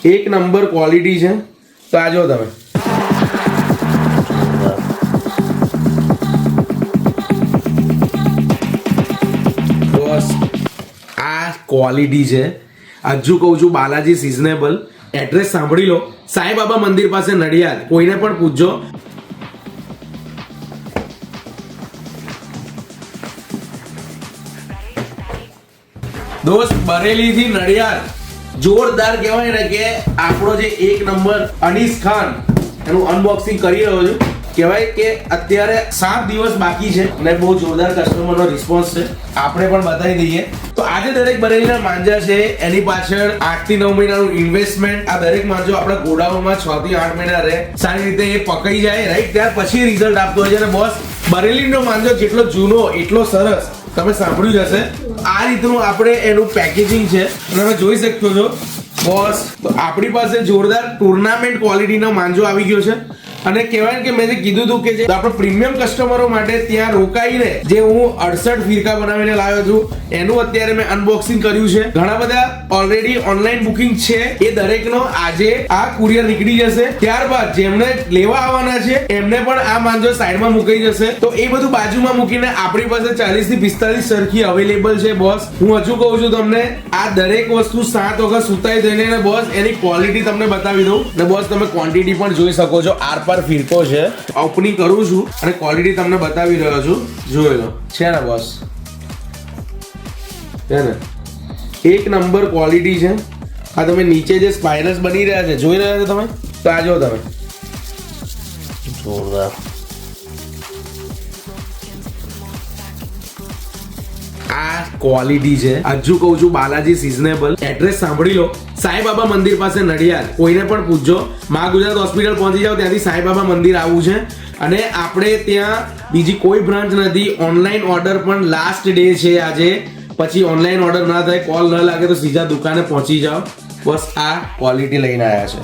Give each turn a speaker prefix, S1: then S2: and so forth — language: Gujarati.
S1: એક નંબર ક્વોલિટી છે. તો આ જો તમે બસ આ ક્વોલિટી છે. હજુ કહું છું બાલાજી સિઝનેબલ. એડ્રેસ સાંભળી લો, સાંઈબાબા મંદિર પાસે નડિયાદ. કોઈને પણ પૂછજો. દોસ્ત બરેલી થી નડિયાદ જોરદાર કહેવાય ને કે આપણો જે એક નંબર અનીસ ખાન એનું અનબોક્સિંગ કરી રહ્યો છું. કહેવાય કે અત્યારે 7 દિવસ બાકી છે અને બહુ જોરદાર કસ્ટમરનો રિસ્પોન્સ છે. આપણે પણ બતાવી દઈએ. તો આજે દરેક બરેલીના માંજા છે એની પાછળ 8 થી 9 મહિનાનું ઇન્વેસ્ટમેન્ટ. આ દરેક માંજો આપણા ગોડાઉનમાં 6 થી 8 મહિના રહે, સારી રીતે એ પકાઈ જાય રાઈટ, ત્યાર પછી રિઝલ્ટ આપતો હોય છે. અને બોસ બરેલીનો માંજો જેટલો જૂનો એટલો સરસ. તમે સાંભળ્યું જ હશે. આ રીતનું આપણે એનું પેકેજિંગ છે અને તમે જોઈ શકો છો બોસ. તો આપણી પાસે જોરદાર ટુર્નામેન્ટ ક્વોલિટીનો માંજો આવી ગયો છે. અને કહેવાય કે મેં જે કીધું હતું કે જે આપણે પ્રીમિયમ કસ્ટમરો માટે ત્યાં રોકાઈને જે હું 68 ફીરકા બનાવીને લાવ્યો છું એનું અત્યારે મેં અનબોક્સિંગ કર્યું છે. ઘણા બધા ઓલરેડી ઓનલાઈન બુકિંગ છે. એ દરેકનો આજે આ કુરિયર નીકળી જશે. ત્યારબાદ જેમને લેવા આવવાના છે એમને પણ આ માંજો સાઈડમાં મુકાઈ જશે. તો એ બધું બાજુમાં મૂકીને આપણી પાસે 40 થી 45 સરખી અવેલેબલ છે બોસ. હું હજુ કહું છું તમને, આ દરેક વસ્તુ 7 વખત સુતાઈ દઈને બોસ એની ક્વોલિટી તમને બતાવી દઉં. ને બોસ તમે ક્વોન્ટિટી પણ જોઈ શકો છો. આર ફિરકો છે. ઓપનિંગ કરું છું અને ક્વોલિટી તમને બતાવી રહ્યો છું. જોઈ લો છે ને બોસ, છે ને એક નંબર ક્વોલિટી છે. આ તમે નીચે જે સ્પાઇરલ્સ બની રહ્યા છે જોઈ રહ્યા છો તમે. તો આ જો તમે જોરદાર. આ ક્વોલિટી છે. હજુ કહું છું બાલાજી સિઝનેબલ. એડ્રેસ સાંભળી લો, સાંઈબાબા મંદિર પાસે નડિયાદ. કોઈને પણ પૂછજો, મા ગુજરાત હોસ્પિટલ પહોંચી જાવ, ત્યાંથી સાંઈબાબા મંદિર આવવું છે. અને આપણે ત્યાં બીજી કોઈ બ્રાન્ચ નથી. ઓનલાઈન ઓર્ડર પણ લાસ્ટ ડે છે આજે. પછી ઓનલાઈન ઓર્ડર ના થાય, કોલ ન લાગે તો સીધા દુકાને પહોંચી જાઓ. બસ આ ક્વોલિટી લઈને આવ્યા છે.